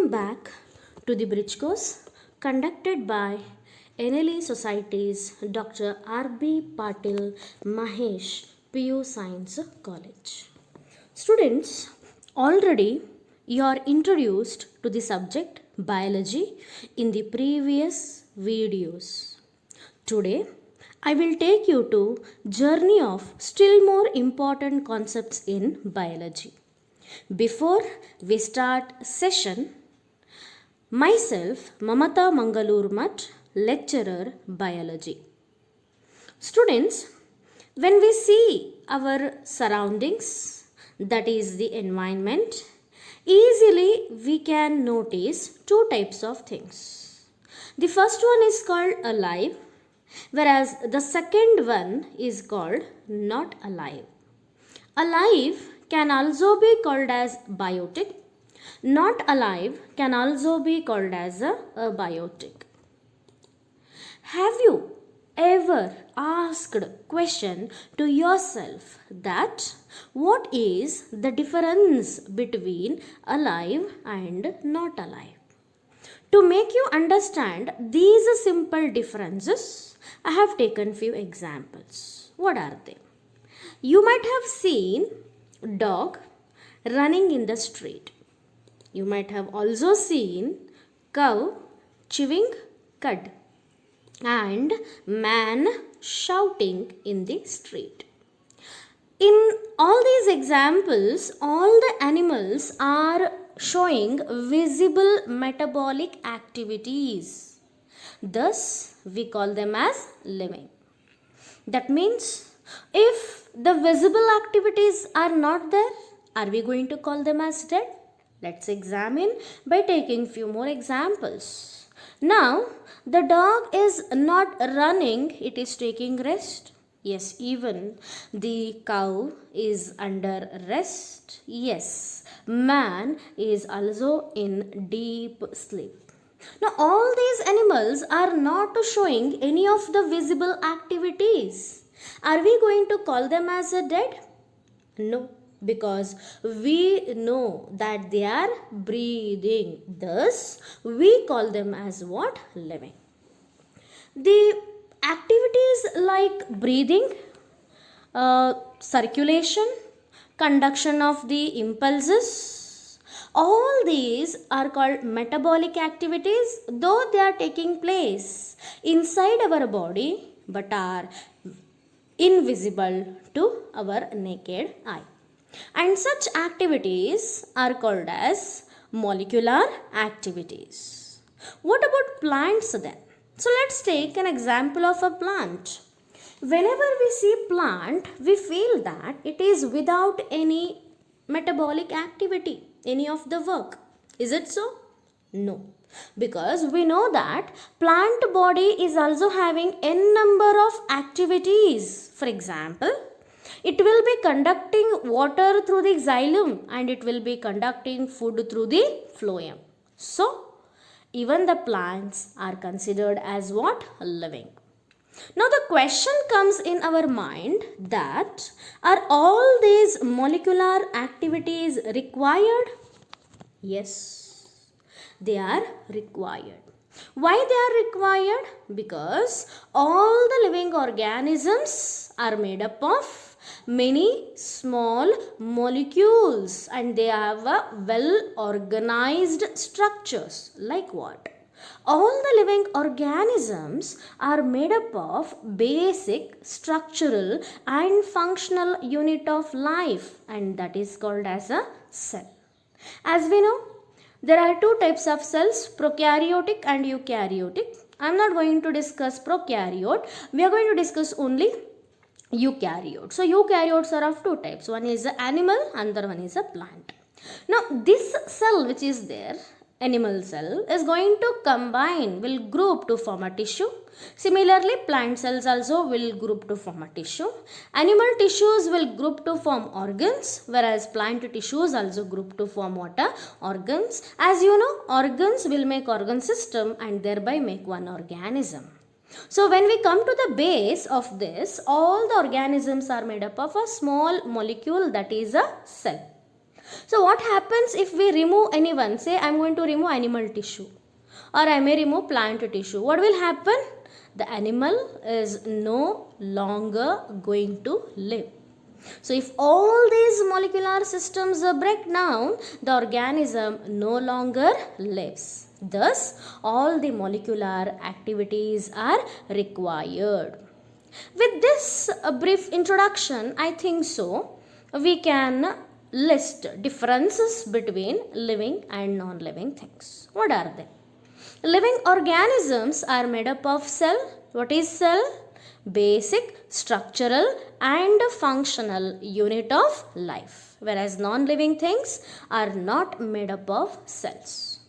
Welcome back to the bridge course conducted by NLE Society's Dr. R.B. Patil Mahesh, PU Science College. Students, already you are introduced to the subject biology in the previous videos. Today, I will take you to journey of still more important concepts in biology. Before we start session, myself Mamata Mangalurmat, lecturer biology. Students, when we see our surroundings, that is the environment, easily we can notice two types of things. The first one is called alive, whereas the second one is called not alive. Alive can also be called as biotic. Not alive can also be called as a abiotic. Have you ever asked question to yourself that what is the difference between alive and not alive? To make you understand these simple differences, I have taken few examples. What are they? You might have seen dog running in the street. You might have also seen cow chewing cud and man shouting in the street. In all these examples, all the animals are showing visible metabolic activities. Thus, we call them as living. That means, if the visible activities are not there, are we going to call them as dead? Let's examine by taking few more examples. Now, the dog is not running, it is taking rest. Yes, even the cow is under rest. Yes, man is also in deep sleep. Now, all these animals are not showing any of the visible activities. Are we going to call them as a dead? No, because we know that they are breathing. Thus, we call them as what? Living. The activities like breathing, circulation, conduction of the impulses, all these are called metabolic activities, though they are taking place inside our body but are invisible to our naked eye. And such activities are called as molecular activities. What about plants then? So let's take an example of a plant. Whenever we see plant, we feel that it is without any metabolic activity, any of the work. Is it so? No. Because we know that plant body is also having n number of activities. For example, it will be conducting water through the xylem and it will be conducting food through the phloem. So, even the plants are considered as what? Living. Now the question comes in our mind that are all these molecular activities required? Yes, they are required. Why they are required? Because all the living organisms are made up of many small molecules and they have a well organized structures. Like what? All the living organisms are made up of basic structural and functional unit of life, and that is called as a cell. As we know, there are two types of cells, prokaryotic and eukaryotic. I am not going to discuss prokaryote. We are going to discuss only eukaryote. So eukaryotes are of two types. One is an animal, another one is a plant. Now this cell which is there, animal cell, is going to combine, will group to form a tissue. Similarly, plant cells also will group to form a tissue. Animal tissues will group to form organs, whereas plant tissues also group to form what? Organs. As you know, organs will make organ system and thereby make one organism. So when we come to the base of this, all the organisms are made up of a small molecule, that is a cell. So what happens if we remove anyone? Say I am going to remove animal tissue, or I may remove plant tissue. What will happen? The animal is no longer going to live. So if all these molecular systems break down, the organism no longer lives. Thus, all the molecular activities are required. With this brief introduction, I think so, we can list differences between living and non-living things. What are they? Living organisms are made up of cell. What is cell? Basic, structural and functional unit of life. Whereas non-living things are not made up of cells.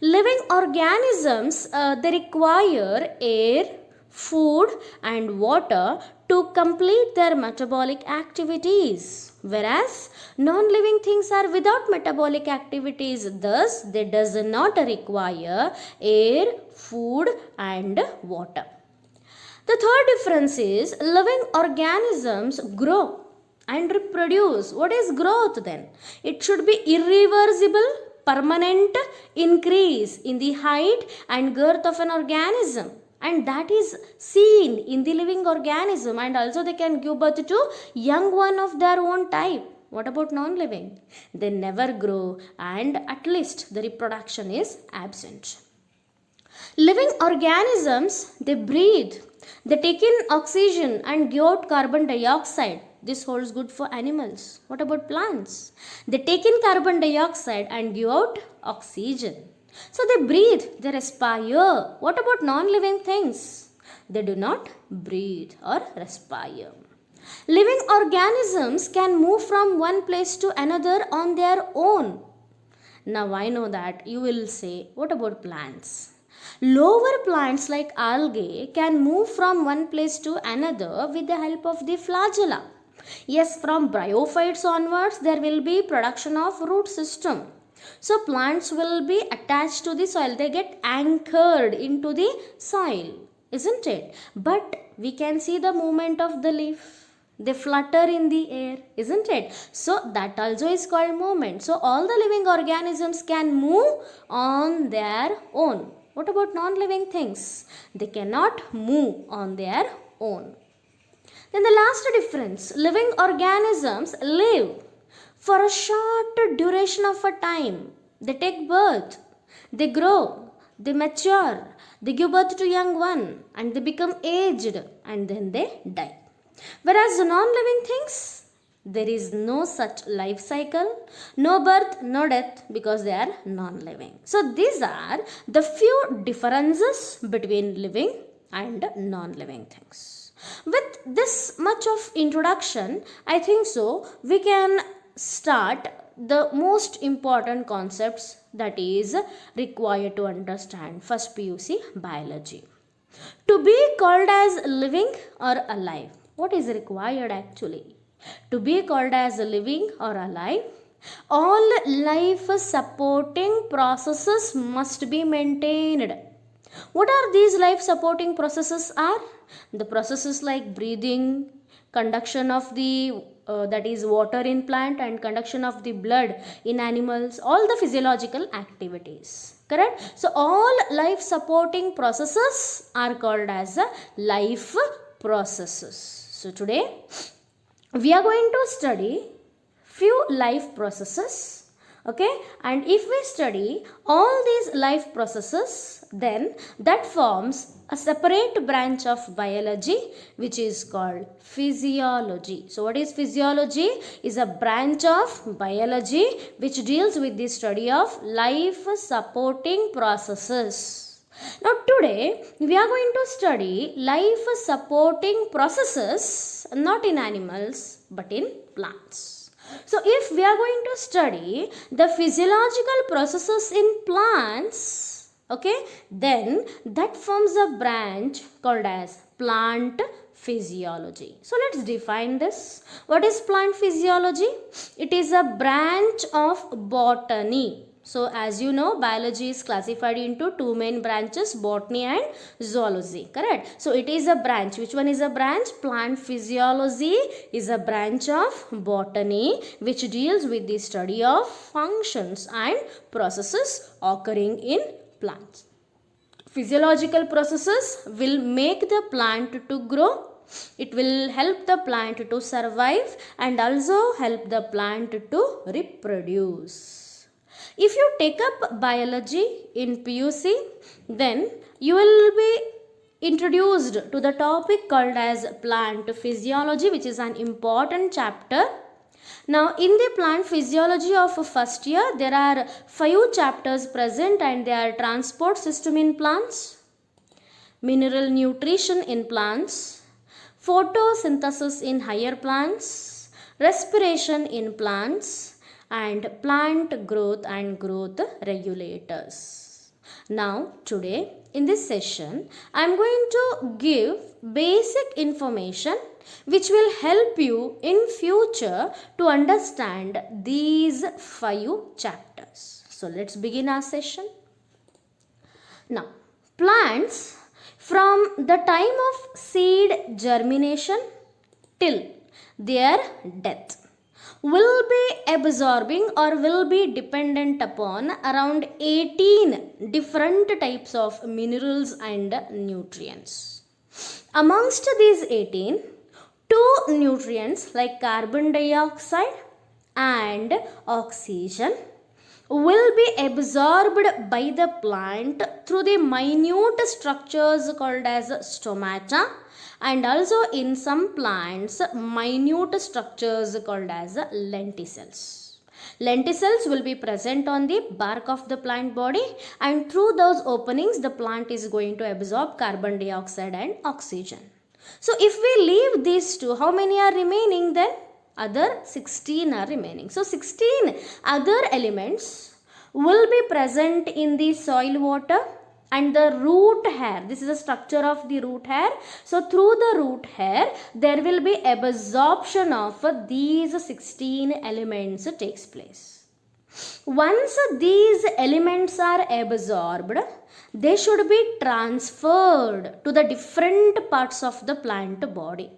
Living organisms, they require air, food and water to complete their metabolic activities. Whereas non-living things are without metabolic activities, thus they does not require air, food and water. The third difference is living organisms grow and reproduce. What is growth then? It should be irreversible, permanent increase in the height and girth of an organism. And that is seen in the living organism, and also they can give birth to young one of their own type. What about non-living? They never grow, and at least the reproduction is absent. Living organisms, they breathe, they take in oxygen and give out carbon dioxide. This holds good for animals. What about plants? They take in carbon dioxide and give out oxygen. So they breathe, they respire. What about non-living things? They do not breathe or respire. Living organisms can move from one place to another on their own. Now I know that you will say, what about plants? Lower plants like algae can move from one place to another with the help of the flagella. Yes, from bryophytes onwards, there will be production of root system. So plants will be attached to the soil. They get anchored into the soil, isn't it? But we can see the movement of the leaf. They flutter in the air, isn't it? So that also is called movement. So all the living organisms can move on their own. What about non-living things? They cannot move on their own. Then the last difference, living organisms live for a short duration of a time. They take birth, they grow, they mature, they give birth to young one, and they become aged, and then they die. Whereas non-living things, there is no such life cycle, no birth, no death, because they are non-living. So these are the few differences between living and non-living things. With this much of introduction, I think so we can start the most important concepts that is required to understand first PUC biology. To be called as living or alive, what is required actually? To be called as living or alive, all life supporting processes must be maintained. What are these life supporting processes are? The processes like breathing, conduction of the that is water in plant, and conduction of the blood in animals, all the physiological activities. Correct? So all life supporting processes are called as life processes. So today we are going to study few life processes, okay, and if we study all these life processes, then that forms a separate branch of biology which is called physiology. So what is physiology? Is a branch of biology which deals with the study of life supporting processes. Now today we are going to study life supporting processes not in animals but in plants. So if we are going to study the physiological processes in plants, okay, then that forms a branch called as plant physiology. So let's define this. What is plant physiology? It is a branch of botany. So as you know, biology is classified into two main branches, botany and zoology, correct? So it is a branch. Which one is a branch? Plant physiology is a branch of botany which deals with the study of functions and processes occurring in plants. Physiological processes will make the plant to grow. It will help the plant to survive and also help the plant to reproduce. If you take up biology in PUC, then you will be introduced to the topic called as plant physiology, which is an important chapter. Now in the plant physiology of first year, there are 5 chapters present, and they are transport system in plants, mineral nutrition in plants, photosynthesis in higher plants, respiration in plants, and plant growth and growth regulators. Now today in this session I am going to give basic information which will help you in future to understand these 5 chapters. So let's begin our session. Now plants, from the time of seed germination till their death, will be absorbing or will be dependent upon around 18 different types of minerals and nutrients. Amongst these 18, 2 nutrients like carbon dioxide and oxygen will be absorbed by the plant through the minute structures called as stomata, and also in some plants minute structures called as lenticels. Lenticels will be present on the bark of the plant body, and through those openings the plant is going to absorb carbon dioxide and oxygen. So if we leave these two, how many are remaining then? Other 16 are remaining. So 16 other elements will be present in the soil water and the root hair. This is the structure of the root hair. So through the root hair there will be absorption of these 16 elements takes place. Once these elements are absorbed, they should be transferred to the different parts of the plant body.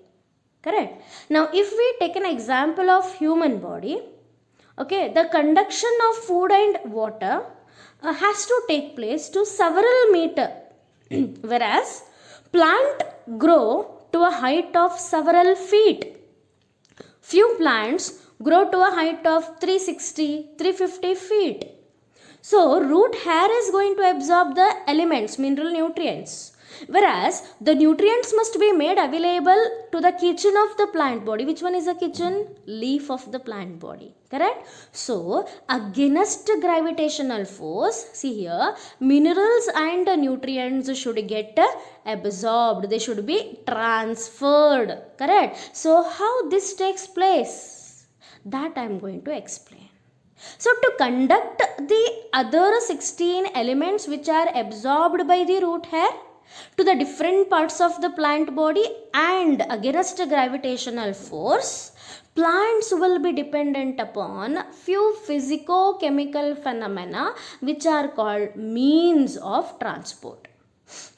Correct? Now if we take an example of human body, okay, the conduction of food and water has to take place to several meter, whereas plant grow to a height of several feet. Few plants grow to a height of 360, 350 feet. So root hair is going to absorb the elements, mineral nutrients, whereas the nutrients must be made available to the kitchen of the plant body. Which one is the kitchen? Leaf of the plant body, correct? So against gravitational force, see here, minerals and nutrients should get absorbed, they should be transferred, correct? So how this takes place, that I am going to explain. So to conduct the other 16 elements which are absorbed by the root hair to the different parts of the plant body and against gravitational force, plants will be dependent upon few physico-chemical phenomena which are called means of transport.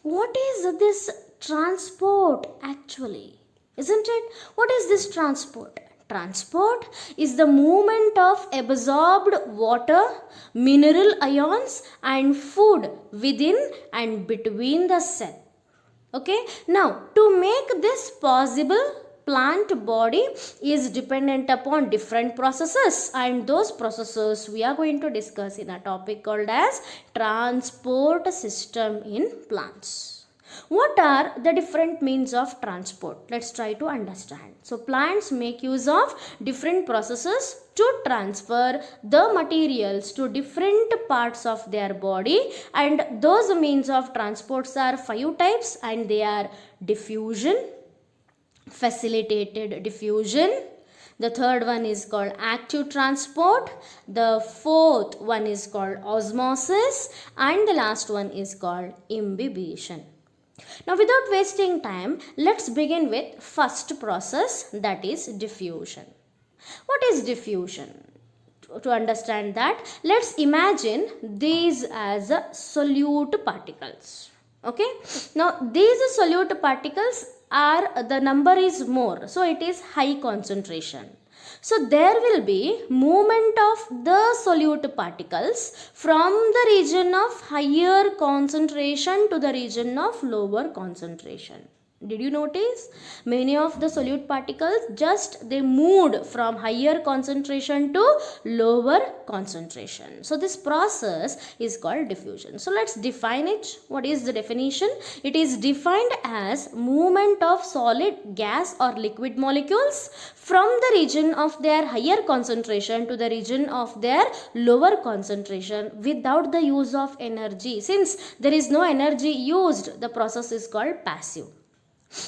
What is this transport actually? Isn't it? What is this transport? Transport is the movement of absorbed water, mineral ions and food within and between the cell. Okay, now to make this possible, plant body is dependent upon different processes, and those processes we are going to discuss in a topic called as transport system in plants. What are the different means of transport? Let's try to understand. So plants make use of different processes to transfer the materials to different parts of their body, and those means of transports are 5 types, and they are diffusion, facilitated diffusion, the third one is called active transport, the fourth one is called osmosis, and the last one is called imbibition. Now without wasting time, let's begin with first process, that is diffusion. What is diffusion? to understand that, let's imagine these as solute particles. Okay, now these solute particles are, the number is more, so it is high concentration. So there will be movement of the solute particles from the region of higher concentration to the region of lower concentration. Did you notice? Many of the solute particles just they moved from higher concentration to lower concentration. So this process is called diffusion. So let's define it. What is the definition? It is defined as movement of solid, gas or liquid molecules from the region of their higher concentration to the region of their lower concentration without the use of energy. Since there is no energy used, the process is called passive.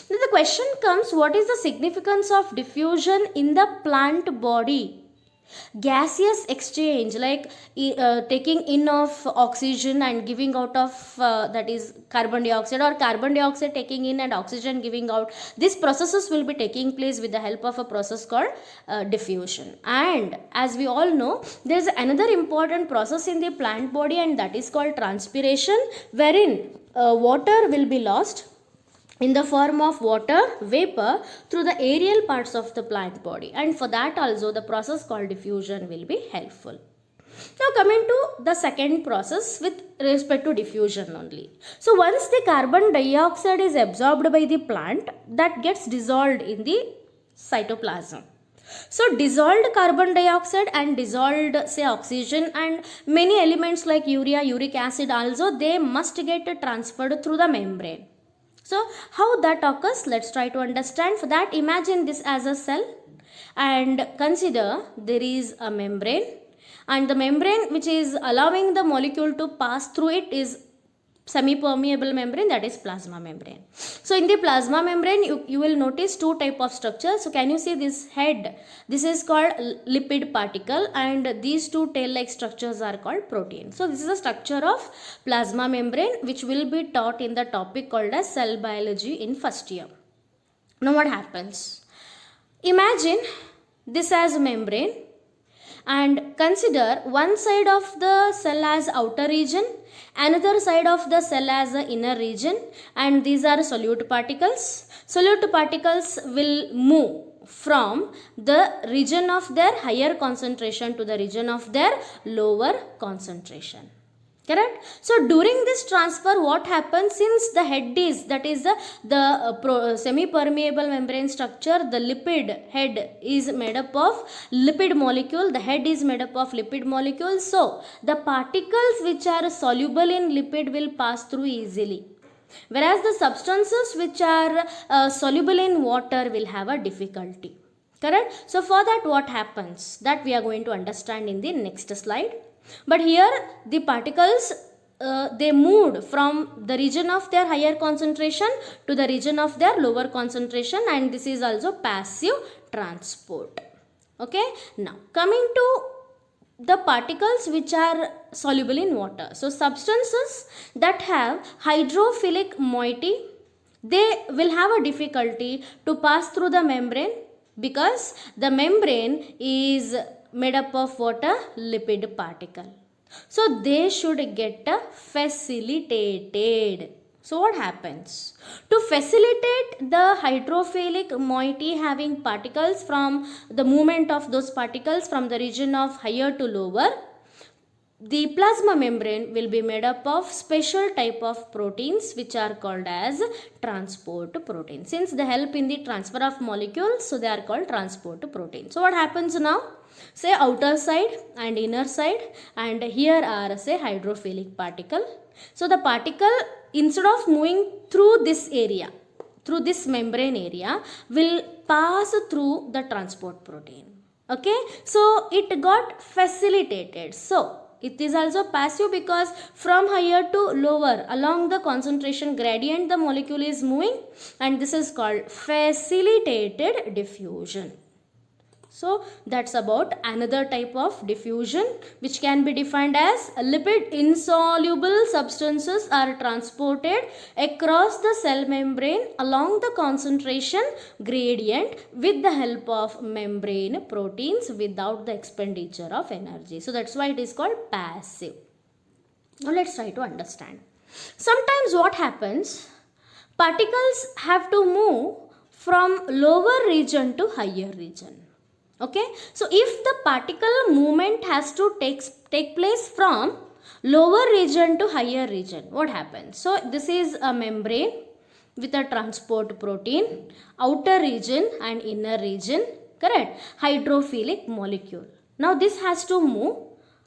Now the question comes, what is the significance of diffusion in the plant body? Gaseous exchange, like taking in of oxygen and giving out of that is carbon dioxide, or carbon dioxide taking in and oxygen giving out. These processes will be taking place with the help of a process called diffusion. And as we all know, there is another important process in the plant body, and that is called transpiration, wherein water will be lost in the form of water vapor through the aerial parts of the plant body, and for that also the process called diffusion will be helpful. Now coming to the second process with respect to diffusion only. So once the carbon dioxide is absorbed by the plant, that gets dissolved in the cytoplasm. So dissolved carbon dioxide and dissolved say oxygen and many elements like urea, uric acid also, they must get transferred through the membrane. So how that occurs, let's try to understand. For that, imagine this as a cell and consider there is a membrane, and the membrane which is allowing the molecule to pass through it is semi-permeable membrane, that is plasma membrane. So in the plasma membrane you will notice two type of structures. So can you see this head? This is called lipid particle, and these two tail like structures are called protein. So this is a structure of plasma membrane which will be taught in the topic called as cell biology in first year. Now what happens? Imagine this as membrane and consider one side of the cell as outer region, another side of the cell as the inner region, and these are solute particles. Solute particles will move from the region of their higher concentration to the region of their lower concentration. Correct? So during this transfer, what happens, since the head is, that is the semi-permeable membrane structure, the lipid head is made up of lipid molecule, the head is made up of lipid molecules. So the particles which are soluble in lipid will pass through easily, whereas the substances which are soluble in water will have a difficulty. Correct? So for that, what happens, that we are going to understand in the next slide. But here the particles they moved from the region of their higher concentration to the region of their lower concentration, and this is also passive transport. Okay, now coming to the particles which are soluble in water. So substances that have hydrophilic moiety, they will have a difficulty to pass through the membrane because the membrane is made up of what? A lipid particle. So they should get facilitated. So what happens? To facilitate the hydrophilic moiety having particles from the movement of those particles from the region of higher to lower, the plasma membrane will be made up of special type of proteins which are called as transport proteins. Since they help in the transfer of molecules, so they are called transport proteins. So what happens now? Say outer side and inner side, and here are say hydrophilic particle. So the particle, instead of moving through this area, through this membrane area, will pass through the transport protein. Okay, so it got facilitated. So it is also passive because from higher to lower along the concentration gradient the molecule is moving, and this is called facilitated diffusion. So that's about another type of diffusion, which can be defined as lipid insoluble substances are transported across the cell membrane along the concentration gradient with the help of membrane proteins without the expenditure of energy. So that's why it is called passive. Now let's try to understand. Sometimes what happens, particles have to move from lower region to higher region. Okay, so if the particle movement has to take place from lower region to higher region, what happens? So this is a membrane with a transport protein, outer region and inner region, correct? Hydrophilic molecule. Now this has to move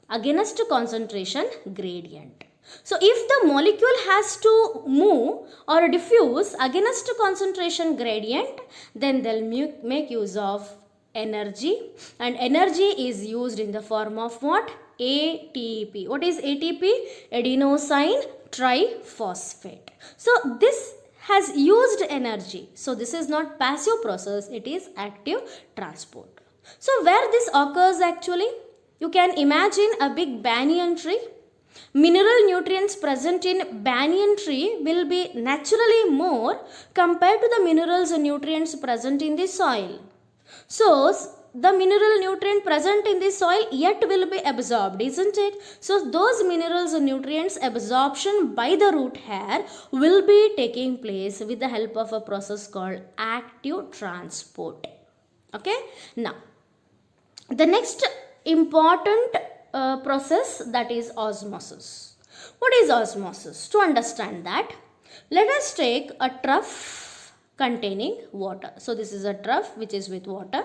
against concentration gradient. So if the molecule has to move or diffuse against concentration gradient, then they'll make use of energy, and energy is used in the form of what? ATP. What is ATP? Adenosine triphosphate. So this has used energy. So this is not passive process, it is active transport. So where this occurs actually? You can imagine a big banyan tree. Mineral nutrients present in banyan tree will be naturally more compared to the minerals and nutrients present in the soil. So the mineral nutrient present in the soil yet will be absorbed, isn't it? So those minerals and nutrients absorption by the root hair will be taking place with the help of a process called active transport. Okay, now the next important process, that is osmosis. What is osmosis? To understand that, let us take a trough containing water. So this is a trough which is with water,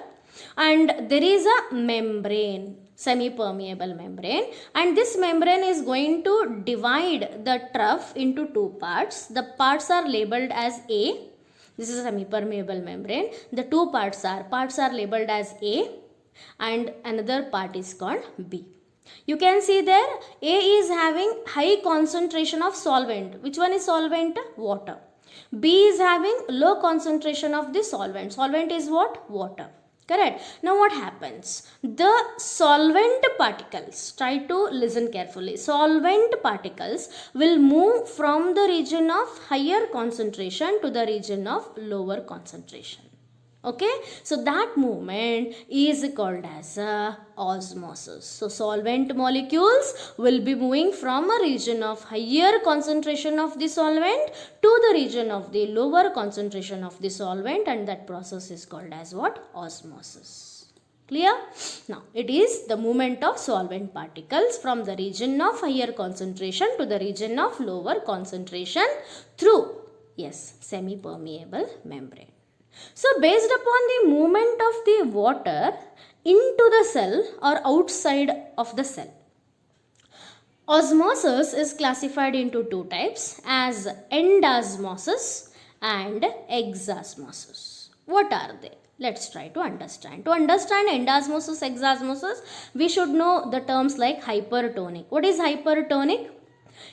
and there is a membrane, semi-permeable membrane, and this membrane is going to divide the trough into two parts. The parts are labeled as A. This is a semi-permeable membrane. The two parts are labeled as A, and another part is called B. You can see there A is having high concentration of solvent. Which one is solvent? Water. B is having low concentration of the solvent. Solvent is what? Water. Correct. Now what happens? The solvent particles, try to listen carefully. Solvent particles will move from the region of higher concentration to the region of lower concentration. Okay, so that movement is called as osmosis. So solvent molecules will be moving from a region of higher concentration of the solvent to the region of the lower concentration of the solvent, and that process is called as what? Osmosis. Clear? Now it is the movement of solvent particles from the region of higher concentration to the region of lower concentration through, yes, semi-permeable membrane. So based upon the movement of the water into the cell or outside of the cell, osmosis is classified into two types as endosmosis and exosmosis. What are they? Let's try to understand. To understand endosmosis, exosmosis, we should know the terms like hypertonic. What is hypertonic?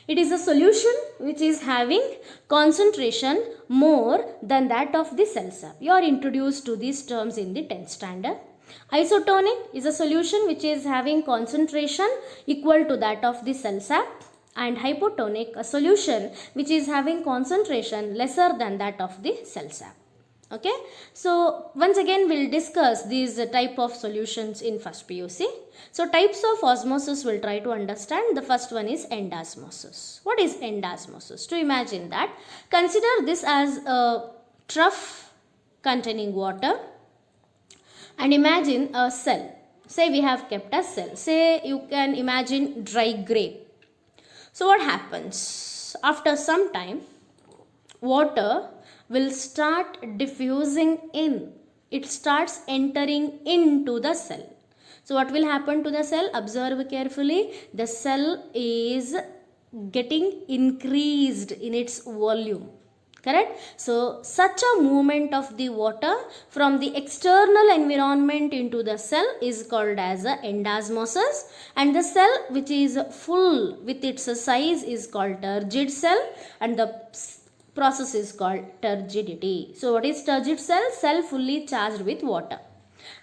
It is a solution which is having concentration more than that of the cell sap. You are introduced to these terms in the 10th standard. Isotonic is a solution which is having concentration equal to that of the cell sap, and hypotonic, a solution which is having concentration lesser than that of the cell sap. Okay, so once again we'll discuss these type of solutions in first PUC. So types of osmosis we'll try to understand. The first one is endosmosis. What is endosmosis? To imagine that, consider this as a trough containing water, and imagine a cell. Say we have kept a cell. Say you can imagine dry grape. So what happens? After some time, water will start diffusing in. It starts entering into the cell. So what will happen to the cell? Observe carefully. The cell is getting increased in its volume. Correct? So such a movement of the water from the external environment into the cell is called as a endosmosis, and the cell which is full with its size is called turgid cell, and the process is called turgidity. So what is turgid cell? Cell fully charged with water.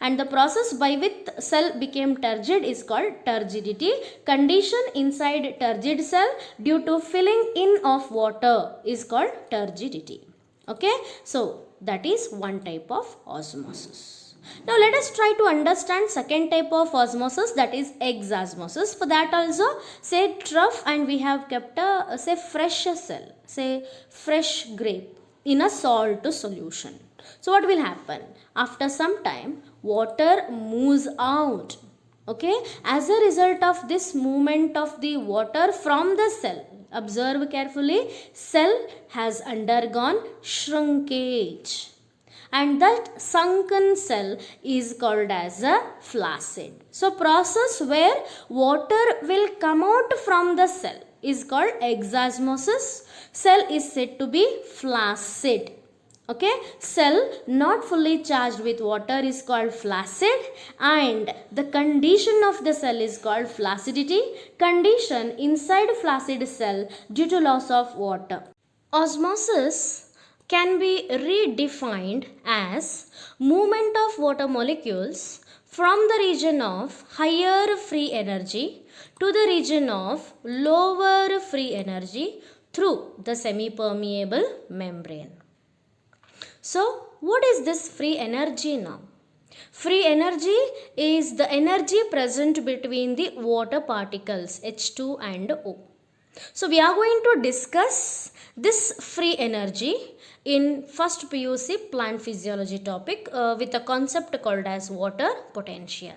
And the process by which cell became turgid is called turgidity. Condition inside turgid cell due to filling in of water is called turgidity. Okay, so that is one type of osmosis. Now let us try to understand second type of osmosis, that is exosmosis. For that also, say trough and we have kept a say fresh cell, say fresh grape in a salt solution. So what will happen? After some time, water moves out. Okay, as a result of this movement of the water from the cell, observe carefully, cell has undergone shrinkage. And that sunken cell is called as a flaccid. So process where water will come out from the cell is called exosmosis. Cell is said to be flaccid. Okay, cell not fully charged with water is called flaccid, and the condition of the cell is called flaccidity. Condition inside flaccid cell due to loss of water. Osmosis can be redefined as movement of water molecules from the region of higher free energy to the region of lower free energy through the semi-permeable membrane. So, what is this free energy now? Free energy is the energy present between the water particles H2 and O. So, we are going to discuss this free energy in first PUC plant physiology topic with a concept called as water potential.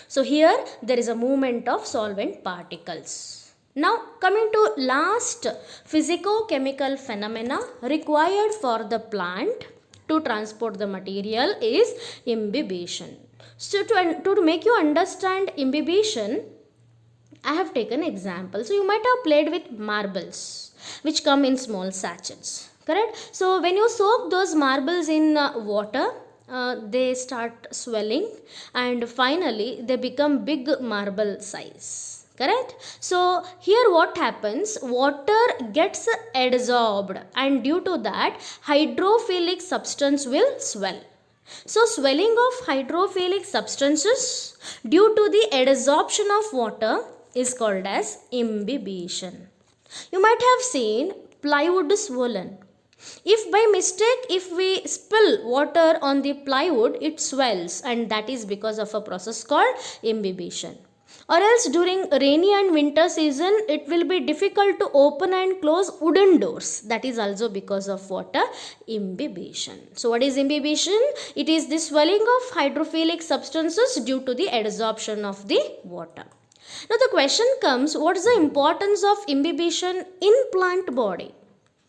So, here there is a movement of solvent particles. Now, coming to last physico-chemical phenomena required for the plant to transport the material is imbibition. So, to make you understand imbibition, I have taken example. So, you might have played with marbles which come in small sachets, correct? So, when you soak those marbles in water, they start swelling and finally they become big marble size, correct? So, here what happens, water gets adsorbed and due to that hydrophilic substance will swell. So, swelling of hydrophilic substances due to the adsorption of water is called as imbibition. You might have seen plywood swollen. If by mistake, if we spill water on the plywood, it swells, and that is because of a process called imbibition. Or else during rainy and winter season, it will be difficult to open and close wooden doors. That is also because of water imbibition. So what is imbibition? It is the swelling of hydrophilic substances due to the adsorption of the water. Now the question comes, what is the importance of imbibition in plant body?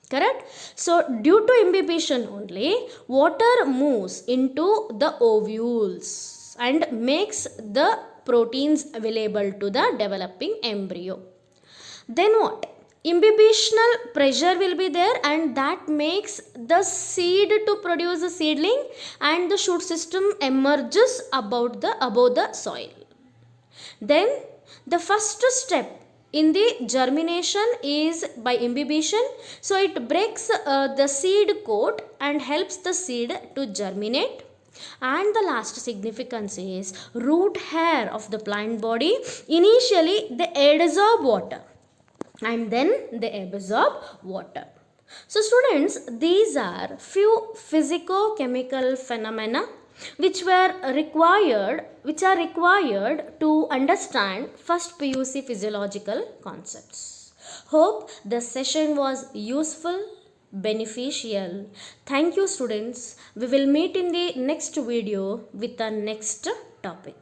Correct? So due to imbibition only, water moves into the ovules and makes the proteins available to the developing embryo. Then what? Imbibitional pressure will be there and that makes the seed to produce a seedling and the shoot system emerges above the soil. Then the first step in the germination is by imbibition. So it breaks the seed coat and helps the seed to germinate. And the last significance is root hair of the plant body. Initially they adsorb water and then they absorb water. So students, these are few physico-chemical phenomena which are required to understand first PUC physiological concepts. Hope the session was useful, beneficial. Thank you students. We will meet in the next video with the next topic.